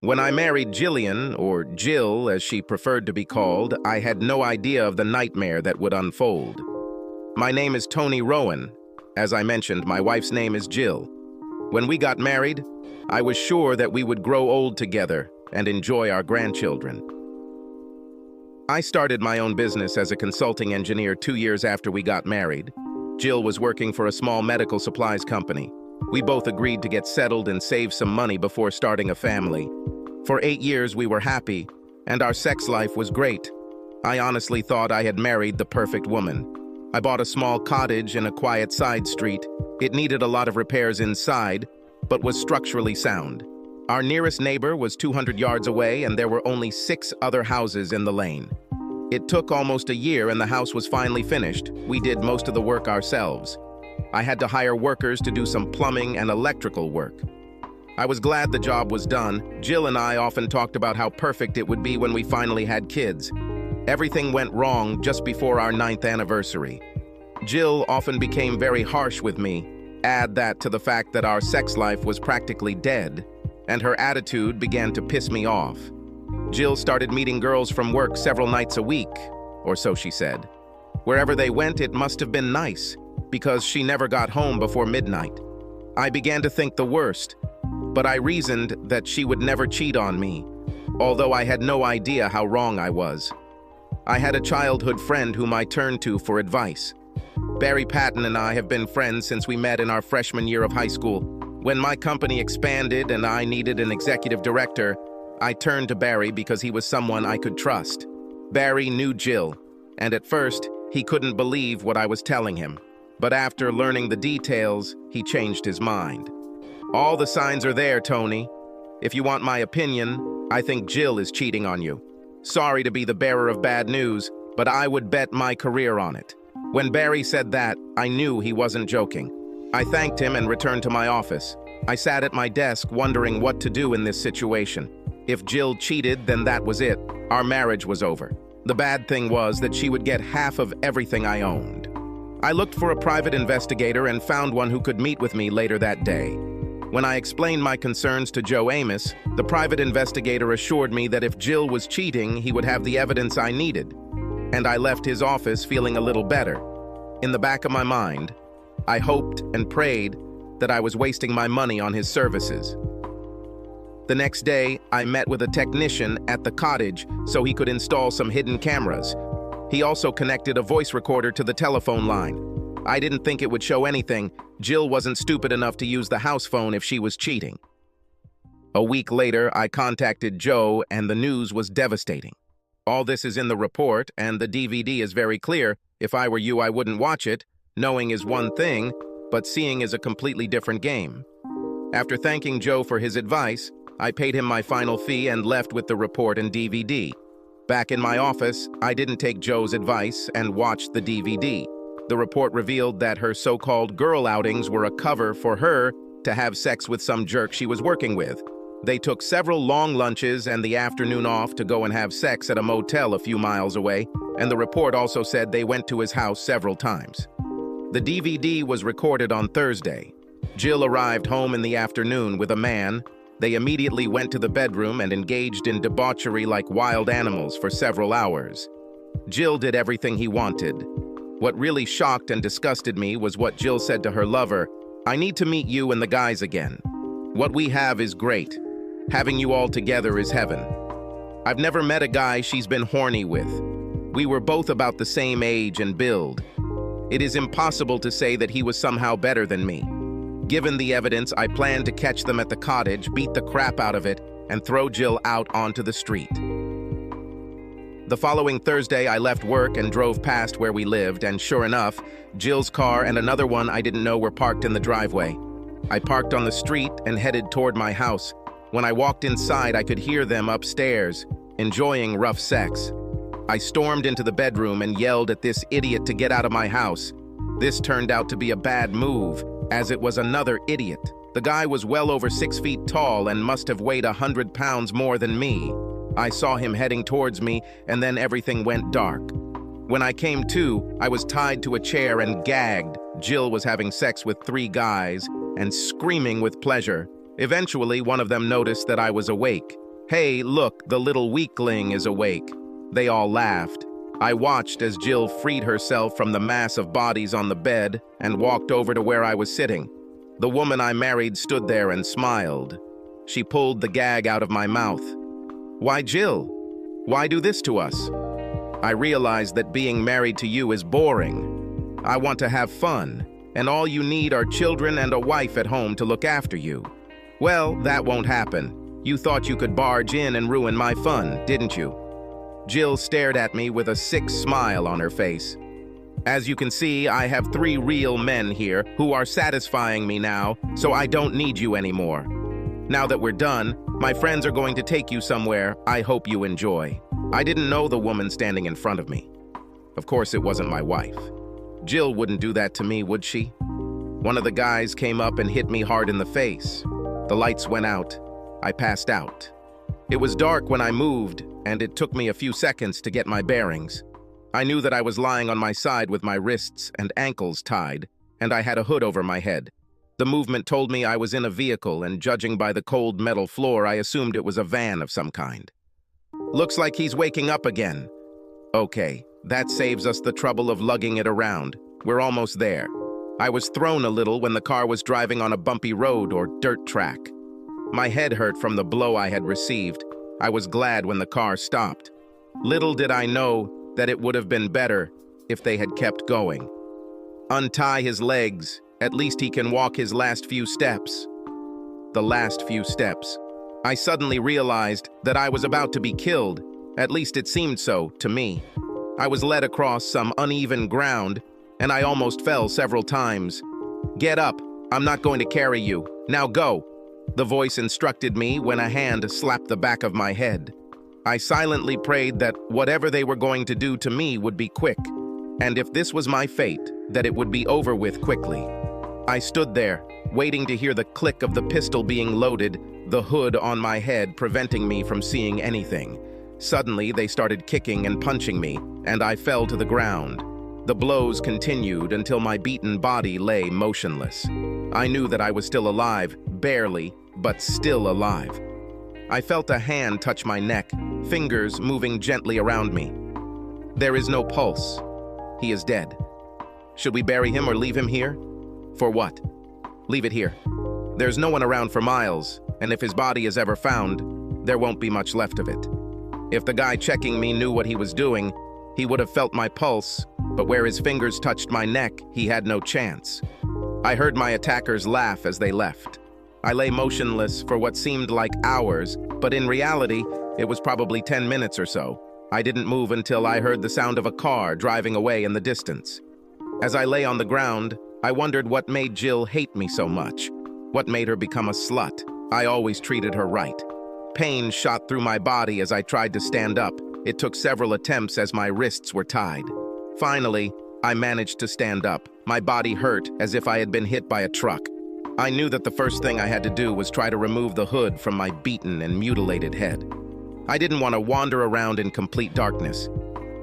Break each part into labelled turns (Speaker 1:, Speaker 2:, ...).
Speaker 1: When I married Jillian, or Jill as she preferred to be called, I had no idea of the nightmare that would unfold. My name is Tony Rowan. As I mentioned, my wife's name is Jill. When we got married, I was sure that we would grow old together and enjoy our grandchildren. I started my own business as a consulting engineer 2 years after we got married. Jill was working for a small medical supplies company. We both agreed to get settled and save some money before starting a family. For 8 years, we were happy, and our sex life was great. I honestly thought I had married the perfect woman. I bought a small cottage in a quiet side street. It needed a lot of repairs inside, but was structurally sound. Our nearest neighbor was 200 yards away, and there were only 6 other houses in the lane. It took almost a year, and the house was finally finished. We did most of the work ourselves. I had to hire workers to do some plumbing and electrical work. I was glad the job was done. Jill and I often talked about how perfect it would be when we finally had kids. Everything went wrong just before our 9th anniversary. Jill often became very harsh with me. Add that to the fact that our sex life was practically dead, and her attitude began to piss me off. Jill started meeting girls from work several nights a week, or so she said. Wherever they went, it must have been nice, because she never got home before midnight. I began to think the worst, but I reasoned that she would never cheat on me, although I had no idea how wrong I was. I had a childhood friend whom I turned to for advice. Barry Patton and I have been friends since we met in our freshman year of high school. When my company expanded and I needed an executive director, I turned to Barry because he was someone I could trust. Barry knew Jill, and at first, he couldn't believe what I was telling him. But after learning the details, he changed his mind. All the signs are there, Tony. If you want my opinion, I think Jill is cheating on you. Sorry to be the bearer of bad news, but I would bet my career on it. When Barry said that, I knew he wasn't joking. I thanked him and returned to my office. I sat at my desk wondering what to do in this situation. If Jill cheated, then that was it. Our marriage was over. The bad thing was that she would get half of everything I owned. I looked for a private investigator and found one who could meet with me later that day. When I explained my concerns to Joe Amos, the private investigator assured me that if Jill was cheating, he would have the evidence I needed. And I left his office feeling a little better. In the back of my mind, I hoped and prayed that I was wasting my money on his services. The next day, I met with a technician at the cottage so he could install some hidden cameras. He also connected a voice recorder to the telephone line. I didn't think it would show anything. Jill wasn't stupid enough to use the house phone if she was cheating. A week later, I contacted Joe, and the news was devastating. All this is in the report, and the DVD is very clear. If I were you, I wouldn't watch it. Knowing is one thing, but seeing is a completely different game. After thanking Joe for his advice, I paid him my final fee and left with the report and DVD. Back in my office, I didn't take Joe's advice and watched the DVD. The report revealed that her so-called girl outings were a cover for her to have sex with some jerk she was working with. They took several long lunches and the afternoon off to go and have sex at a motel a few miles away, and the report also said they went to his house several times. The DVD was recorded on Thursday. Jill arrived home in the afternoon with a man. They immediately went to the bedroom and engaged in debauchery like wild animals for several hours. Jill did everything he wanted. What really shocked and disgusted me was what Jill said to her lover: "I need to meet you and the guys again. What we have is great. Having you all together is heaven." I've never met a guy she's been horny with. We were both about the same age and build. It is impossible to say that he was somehow better than me. Given the evidence, I planned to catch them at the cottage, beat the crap out of it, and throw Jill out onto the street. The following Thursday, I left work and drove past where we lived, and sure enough, Jill's car and another one I didn't know were parked in the driveway. I parked on the street and headed toward my house. When I walked inside, I could hear them upstairs, enjoying rough sex. I stormed into the bedroom and yelled at this idiot to get out of my house. This turned out to be a bad move, as it was another idiot. The guy was well over 6 feet tall and must have weighed 100 pounds more than me. I saw him heading towards me, and then everything went dark. When I came to, I was tied to a chair and gagged. Jill was having sex with 3 guys and screaming with pleasure. Eventually, one of them noticed that I was awake. "Hey, look, the little weakling is awake." They all laughed. I watched as Jill freed herself from the mass of bodies on the bed and walked over to where I was sitting. The woman I married stood there and smiled. She pulled the gag out of my mouth. "Why, Jill? Why do this to us?" "I realize that being married to you is boring. I want to have fun, and all you need are children and a wife at home to look after you." "Well, that won't happen. You thought you could barge in and ruin my fun, didn't you?" Jill stared at me with a sick smile on her face. "As you can see, I have 3 real men here who are satisfying me now, so I don't need you anymore. Now that we're done, my friends are going to take you somewhere I hope you enjoy." I didn't know the woman standing in front of me. Of course, it wasn't my wife. Jill wouldn't do that to me, would she? One of the guys came up and hit me hard in the face. The lights went out. I passed out. It was dark when I moved, and it took me a few seconds to get my bearings. I knew that I was lying on my side with my wrists and ankles tied, and I had a hood over my head. The movement told me I was in a vehicle, and judging by the cold metal floor, I assumed it was a van of some kind. "Looks like he's waking up again." Okay, that saves us the trouble of lugging it around. We're almost there. I was thrown a little when the car was driving on a bumpy road or dirt track. My head hurt from the blow I had received. I was glad when the car stopped. Little did I know that it would have been better if they had kept going. "Untie his legs. At least he can walk his last few steps." The last few steps. I suddenly realized that I was about to be killed. At least it seemed so to me. I was led across some uneven ground, and I almost fell several times. "Get up. I'm not going to carry you. Now go," the voice instructed me when a hand slapped the back of my head. I silently prayed that whatever they were going to do to me would be quick, and if this was my fate, that it would be over with quickly. I stood there, waiting to hear the click of the pistol being loaded, the hood on my head preventing me from seeing anything. Suddenly, they started kicking and punching me, and I fell to the ground. The blows continued until my beaten body lay motionless. I knew that I was still alive, barely, but still alive. I felt a hand touch my neck, fingers moving gently around me. There is no pulse. He is dead. Should we bury him or leave him here? For what? Leave it here. There's no one around for miles, and if his body is ever found, there won't be much left of it. If the guy checking me knew what he was doing, he would have felt my pulse, but where his fingers touched my neck, he had no chance. I heard my attackers laugh as they left. I lay motionless for what seemed like hours, but in reality, it was probably 10 minutes or so. I didn't move until I heard the sound of a car driving away in the distance. As I lay on the ground, I wondered what made Jill hate me so much. What made her become a slut? I always treated her right. Pain shot through my body as I tried to stand up. It took several attempts as my wrists were tied. Finally, I managed to stand up. My body hurt as if I had been hit by a truck. I knew that the first thing I had to do was try to remove the hood from my beaten and mutilated head. I didn't want to wander around in complete darkness.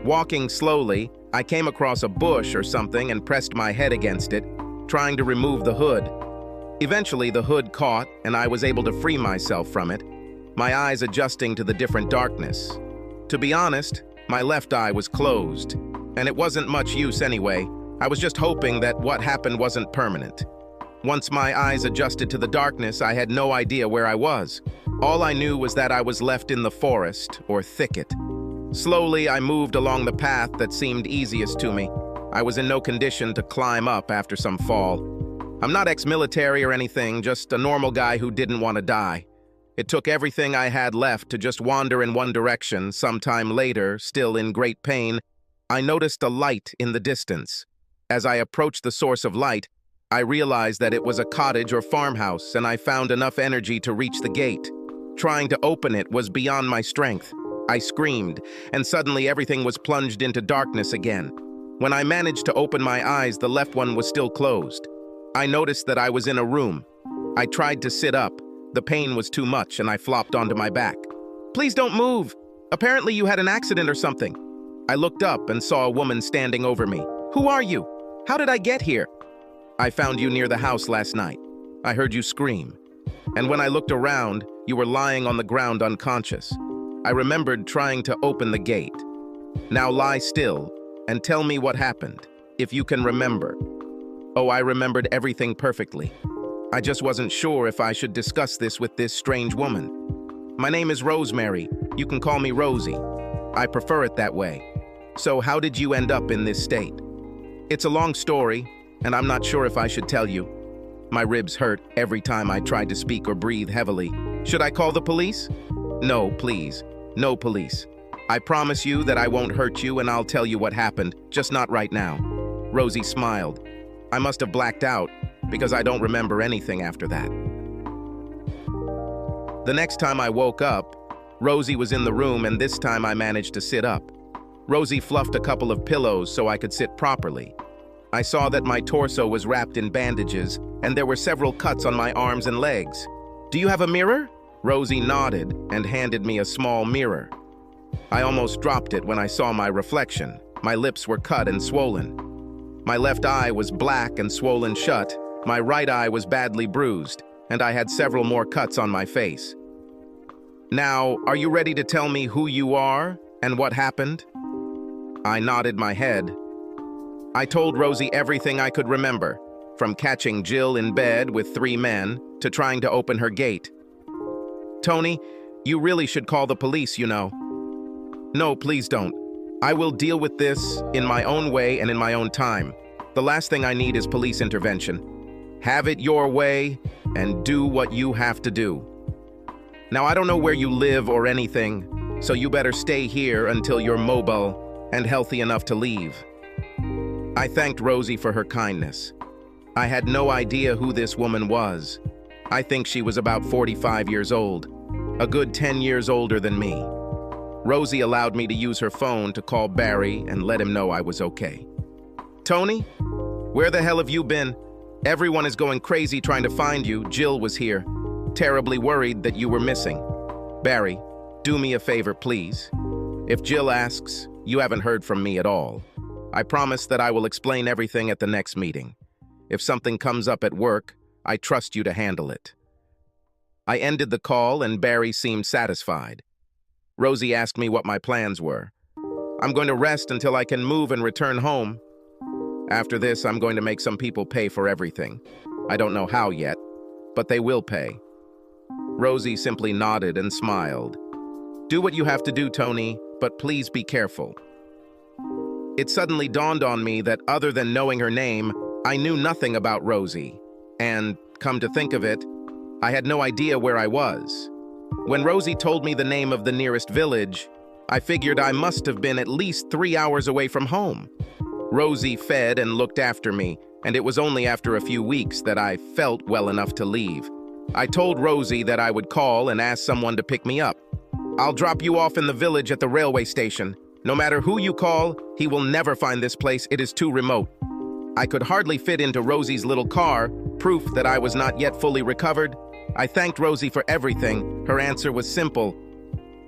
Speaker 1: Walking slowly, I came across a bush or something and pressed my head against it, trying to remove the hood. Eventually, the hood caught, and I was able to free myself from it, my eyes adjusting to the different darkness. To be honest, my left eye was closed, and it wasn't much use anyway. I was just hoping that what happened wasn't permanent. Once my eyes adjusted to the darkness, I had no idea where I was. All I knew was that I was left in the forest, or thicket. Slowly, I moved along the path that seemed easiest to me. I was in no condition to climb up after some fall. I'm not ex-military or anything, just a normal guy who didn't want to die. It took everything I had left to just wander in one direction. Sometime later, still in great pain, I noticed a light in the distance. As I approached the source of light, I realized that it was a cottage or farmhouse, and I found enough energy to reach the gate. Trying to open it was beyond my strength. I screamed, and suddenly everything was plunged into darkness again. When I managed to open my eyes, the left one was still closed. I noticed that I was in a room. I tried to sit up. The pain was too much, and I flopped onto my back. "Please don't move. Apparently you had an accident or something." I looked up and saw a woman standing over me. "Who are you? How did I get here?" "I found you near the house last night. I heard you scream. And when I looked around, you were lying on the ground unconscious. I remembered trying to open the gate. Now lie still and tell me what happened, if you can remember. Oh, I remembered everything perfectly. I just wasn't sure if I should discuss this with this strange woman. My name is Rosemary. You can call me Rosie. I prefer it that way. So how did you end up in this state? It's a long story, and I'm not sure if I should tell you. My ribs hurt every time I tried to speak or breathe heavily. Should I call the police? No, please. No police. I promise you that I won't hurt you and I'll tell you what happened, just not right now. Rosie smiled. I must have blacked out because I don't remember anything after that. The next time I woke up, Rosie was in the room, and this time I managed to sit up. Rosie fluffed a couple of pillows so I could sit properly. I saw that my torso was wrapped in bandages, and there were several cuts on my arms and legs. Do you have a mirror? Rosie nodded and handed me a small mirror. I almost dropped it when I saw my reflection. My lips were cut and swollen. My left eye was black and swollen shut. My right eye was badly bruised, and I had several more cuts on my face. Now, are you ready to tell me who you are and what happened? I nodded my head. I told Rosie everything I could remember, from catching Jill in bed with 3 men to trying to open her gate. Tony, you really should call the police, you know. No, please don't. I will deal with this in my own way and in my own time. The last thing I need is police intervention. Have it your way and do what you have to do. Now, I don't know where you live or anything, so you better stay here until you're mobile and healthy enough to leave. I thanked Rosie for her kindness. I had no idea who this woman was. I think she was about 45 years old, a good 10 years older than me. Rosie allowed me to use her phone to call Barry and let him know I was okay. Tony, where the hell have you been? Everyone is going crazy trying to find you. Jill was here, terribly worried that you were missing. Barry, do me a favor, please. If Jill asks, you haven't heard from me at all. I promise that I will explain everything at the next meeting. If something comes up at work, I trust you to handle it. I ended the call and Barry seemed satisfied. Rosie asked me what my plans were. I'm going to rest until I can move and return home. After this, I'm going to make some people pay for everything. I don't know how yet, but they will pay. Rosie simply nodded and smiled. Do what you have to do, Tony, but please be careful. It suddenly dawned on me that other than knowing her name, I knew nothing about Rosie. And, come to think of it, I had no idea where I was. When Rosie told me the name of the nearest village, I figured I must have been at least 3 hours away from home. Rosie fed and looked after me, and it was only after a few weeks that I felt well enough to leave. I told Rosie that I would call and ask someone to pick me up. I'll drop you off in the village at the railway station. No matter who you call, he will never find this place. It is too remote. I could hardly fit into Rosie's little car, proof that I was not yet fully recovered. I thanked Rosie for everything. Her answer was simple.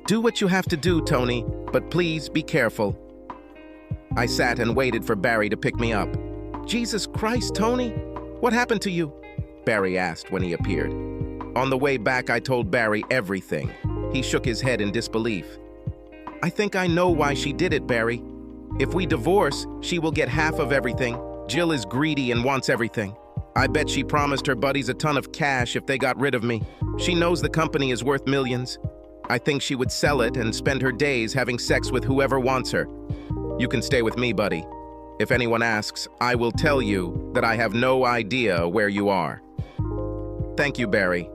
Speaker 1: Do what you have to do, Tony, but please be careful. I sat and waited for Barry to pick me up. Jesus Christ, Tony, what happened to you? Barry asked when he appeared. On the way back, I told Barry everything. He shook his head in disbelief. I think I know why she did it, Barry. If we divorce, she will get half of everything. Jill is greedy and wants everything. I bet she promised her buddies a ton of cash if they got rid of me. She knows the company is worth millions. I think she would sell it and spend her days having sex with whoever wants her. You can stay with me, buddy. If anyone asks, I will tell you that I have no idea where you are. Thank you, Barry.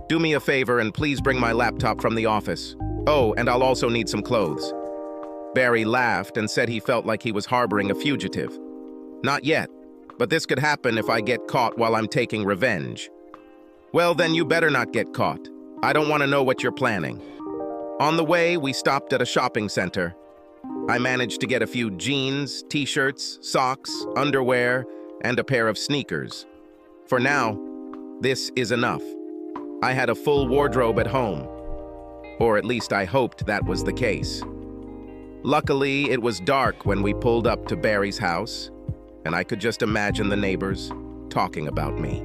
Speaker 1: Do me a favor and please bring my laptop from the office. Oh, and I'll also need some clothes. Barry laughed and said he felt like he was harboring a fugitive. Not yet, but this could happen if I get caught while I'm taking revenge. Well, then you better not get caught. I don't want to know what you're planning. On the way, we stopped at a shopping center. I managed to get a few jeans, t-shirts, socks, underwear, and a pair of sneakers. For now, this is enough. I had a full wardrobe at home. Or at least I hoped that was the case. Luckily, it was dark when we pulled up to Barry's house, and I could just imagine the neighbors talking about me.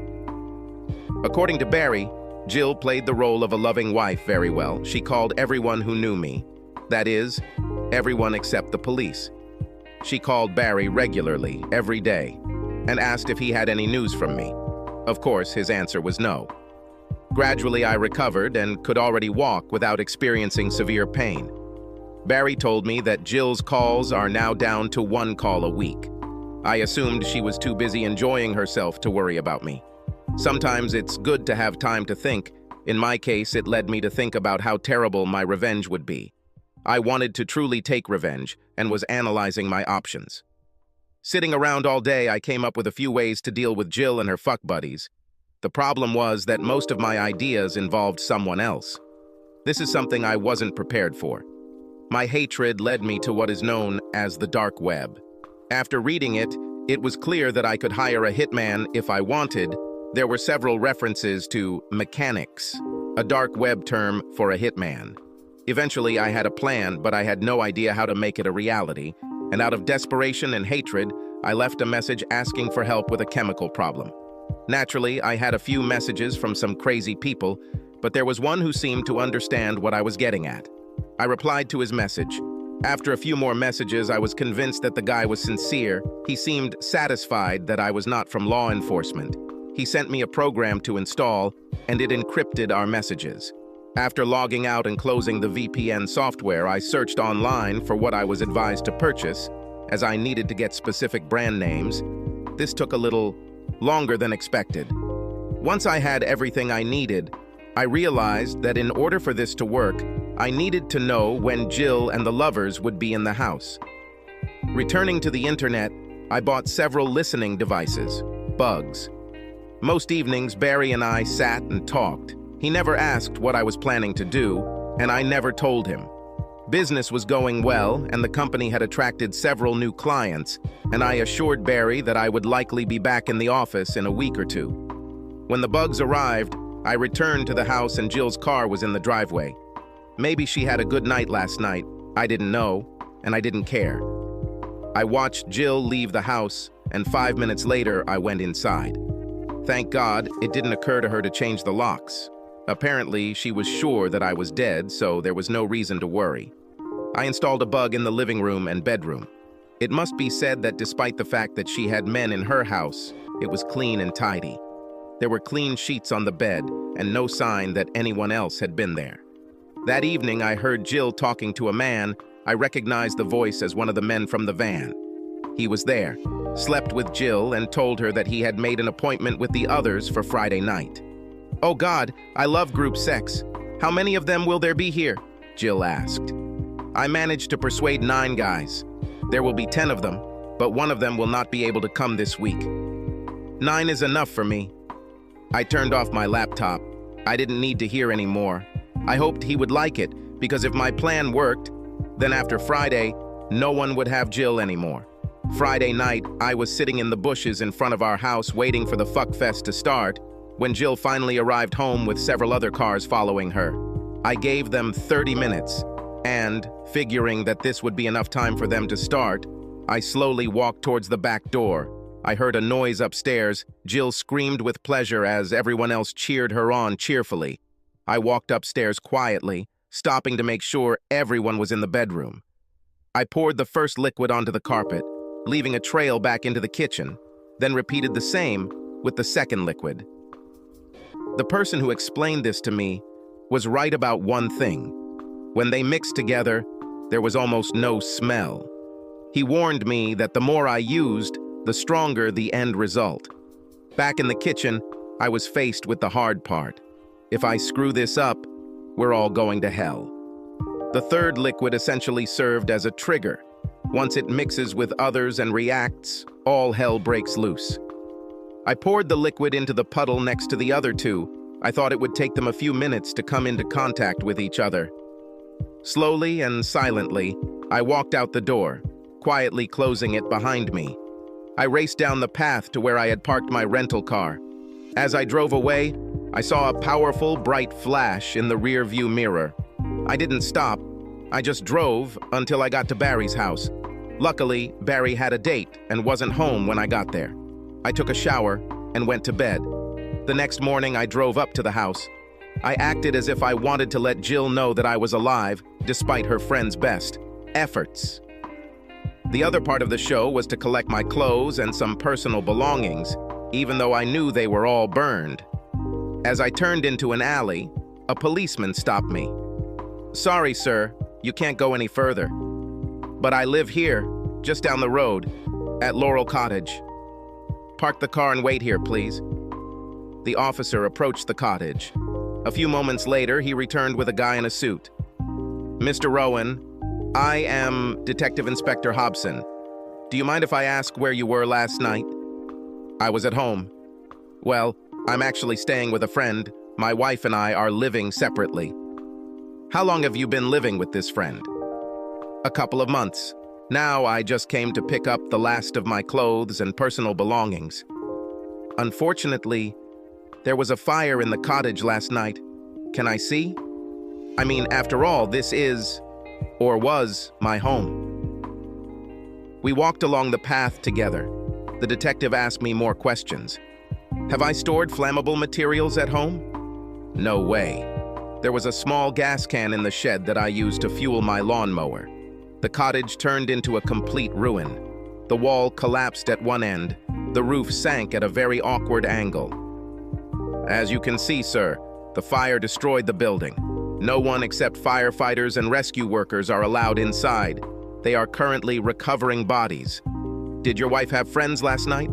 Speaker 1: According to Barry, Jill played the role of a loving wife very well. She called everyone who knew me. That is, everyone except the police. She called Barry regularly, every day, and asked if he had any news from me. Of course, his answer was no. Gradually, I recovered and could already walk without experiencing severe pain. Barry told me that Jill's calls are now down to 1 call a week. I assumed she was too busy enjoying herself to worry about me. Sometimes it's good to have time to think. In my case, it led me to think about how terrible my revenge would be. I wanted to truly take revenge and was analyzing my options. Sitting around all day, I came up with a few ways to deal with Jill and her fuck buddies. The problem was that most of my ideas involved someone else. This is something I wasn't prepared for. My hatred led me to what is known as the dark web. After reading it, it was clear that I could hire a hitman if I wanted. There were several references to mechanics, a dark web term for a hitman. Eventually, I had a plan, but I had no idea how to make it a reality, and out of desperation and hatred, I left a message asking for help with a chemical problem. Naturally, I had a few messages from some crazy people, but there was one who seemed to understand what I was getting at. I replied to his message. After a few more messages, I was convinced that the guy was sincere. He seemed satisfied that I was not from law enforcement. He sent me a program to install, and it encrypted our messages. After logging out and closing the VPN software, I searched online for what I was advised to purchase, as I needed to get specific brand names. This took a little longer than expected. Once I had everything I needed, I realized that in order for this to work, I needed to know when Jill and the lovers would be in the house. Returning to the internet, I bought several listening devices, bugs. Most evenings, Barry and I sat and talked. He never asked what I was planning to do, and I never told him. Business was going well, and the company had attracted several new clients, and I assured Barry that I would likely be back in the office in a week or two. When the bugs arrived, I returned to the house and Jill's car was in the driveway. Maybe she had a good night last night. I didn't know, and I didn't care. I watched Jill leave the house, and 5 minutes later, I went inside. Thank God, it didn't occur to her to change the locks. Apparently, she was sure that I was dead, so there was no reason to worry. I installed a bug in the living room and bedroom. It must be said that despite the fact that she had men in her house, it was clean and tidy. There were clean sheets on the bed, and no sign that anyone else had been there. That evening, I heard Jill talking to a man. I recognized the voice as one of the men from the van. He was there, slept with Jill, and told her that he had made an appointment with the others for Friday night. "Oh God, I love group sex. How many of them will there be here?" Jill asked. I managed to persuade 9 guys. There will be 10 of them, but one of them will not be able to come this week. 9 is enough for me. I turned off my laptop. I didn't need to hear any more. I hoped he would like it, because if my plan worked, then after Friday, no one would have Jill anymore. Friday night, I was sitting in the bushes in front of our house waiting for the fuckfest to start, when Jill finally arrived home with several other cars following her. I gave them 30 minutes, and, figuring that this would be enough time for them to start, I slowly walked towards the back door. I heard a noise upstairs. Jill screamed with pleasure as everyone else cheered her on cheerfully. I walked upstairs quietly, stopping to make sure everyone was in the bedroom. I poured the first liquid onto the carpet, leaving a trail back into the kitchen, then repeated the same with the second liquid. The person who explained this to me was right about one thing. When they mixed together, there was almost no smell. He warned me that the more I used, the stronger the end result. Back in the kitchen, I was faced with the hard part. If I screw this up, we're all going to hell. The third liquid essentially served as a trigger. Once it mixes with others and reacts, all hell breaks loose. I poured the liquid into the puddle next to the other 2. I thought it would take them a few minutes to come into contact with each other. Slowly and silently, I walked out the door, quietly closing it behind me. I raced down the path to where I had parked my rental car. As I drove away, I saw a powerful, bright flash in the rear-view mirror. I didn't stop. I just drove until I got to Barry's house. Luckily, Barry had a date and wasn't home when I got there. I took a shower and went to bed. The next morning, I drove up to the house. I acted as if I wanted to let Jill know that I was alive, despite her friend's best efforts. The other part of the show was to collect my clothes and some personal belongings, even though I knew they were all burned. As I turned into an alley, a policeman stopped me. "Sorry, sir, you can't go any further. But I live here, just down the road, at Laurel Cottage. Park the car and wait here, please." The officer approached the cottage. A few moments later, he returned with a guy in a suit. "Mr. Rowan, I am Detective Inspector Hobson. Do you mind if I ask where you were last night?" "I was at home." "Well, I'm actually staying with a friend. My wife and I are living separately." "How long have you been living with this friend?" "A couple of months. Now I just came to pick up the last of my clothes and personal belongings. Unfortunately, there was a fire in the cottage last night. Can I see? I mean, after all, this is, or was, my home." We walked along the path together. The detective asked me more questions. "Have I stored flammable materials at home?" "No way. There was a small gas can in the shed that I used to fuel my lawnmower." The cottage turned into a complete ruin. The wall collapsed at one end. The roof sank at a very awkward angle. "As you can see, sir, the fire destroyed the building. No one except firefighters and rescue workers are allowed inside. They are currently recovering bodies." "Did your wife have friends last night?"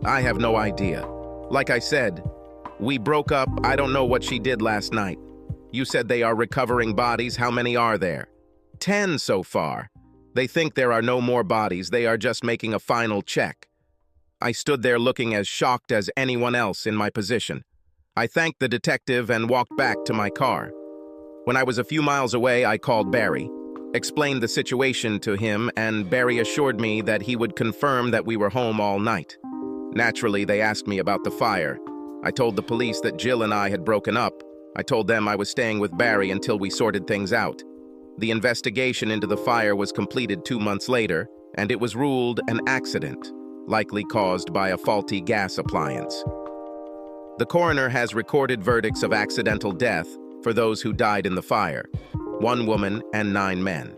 Speaker 1: "I have no idea. Like I said, we broke up. I don't know what she did last night." "You said they are recovering bodies. How many are there?" 10 so far. They think there are no more bodies. They are just making a final check." I stood there looking as shocked as anyone else in my position. I thanked the detective and walked back to my car. When I was a few miles away, I called Barry, explained the situation to him, and Barry assured me that he would confirm that we were home all night. Naturally, they asked me about the fire. I told the police that Jill and I had broken up. I told them I was staying with Barry until we sorted things out. The investigation into the fire was completed 2 months later, and it was ruled an accident, likely caused by a faulty gas appliance. The coroner has recorded verdicts of accidental death for those who died in the fire, 1 woman and 9 men.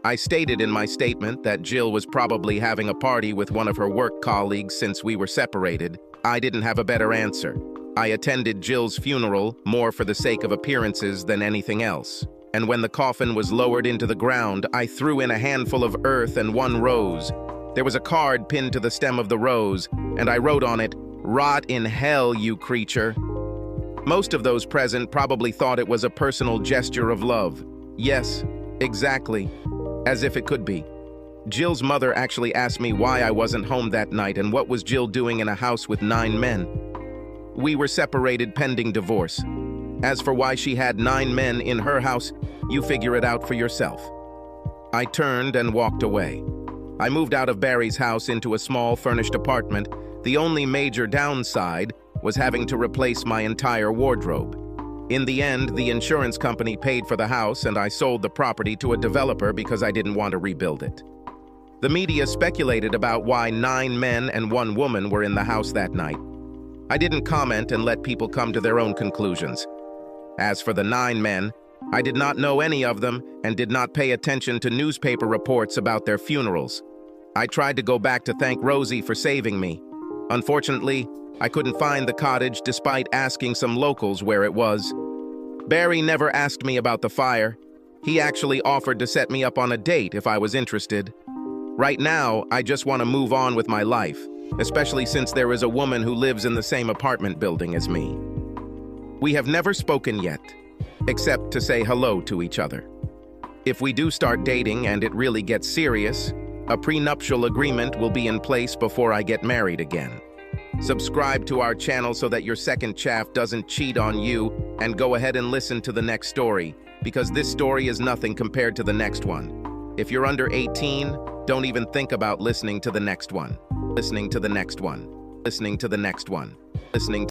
Speaker 1: I stated in my statement that Jill was probably having a party with one of her work colleagues since we were separated. I didn't have a better answer. I attended Jill's funeral more for the sake of appearances than anything else. And when the coffin was lowered into the ground, I threw in a handful of earth and 1 rose. There was a card pinned to the stem of the rose, and I wrote on it, "Rot in hell, you creature." Most of those present probably thought it was a personal gesture of love. Yes, exactly, as if it could be. Jill's mother actually asked me why I wasn't home that night and what was Jill doing in a house with 9 men. We were separated pending divorce. As for why she had 9 men in her house, you figure it out for yourself. I turned and walked away. I moved out of Barry's house into a small furnished apartment. The only major downside was having to replace my entire wardrobe. In the end, the insurance company paid for the house and I sold the property to a developer because I didn't want to rebuild it. The media speculated about why 9 men and 1 woman were in the house that night. I didn't comment and let people come to their own conclusions. As for the 9 men, I did not know any of them and did not pay attention to newspaper reports about their funerals. I tried to go back to thank Rosie for saving me. Unfortunately, I couldn't find the cottage despite asking some locals where it was. Barry never asked me about the fire. He actually offered to set me up on a date if I was interested. Right now, I just want to move on with my life, especially since there is a woman who lives in the same apartment building as me. We have never spoken yet, except to say hello to each other. If we do start dating and it really gets serious, a prenuptial agreement will be in place before I get married again. Subscribe to our channel so that your second chaff doesn't cheat on you, and go ahead and listen to the next story, because this story is nothing compared to the next one. If you're under 18, don't even think about listening to the next one. Listening to the next one. Listening to the next one. Listening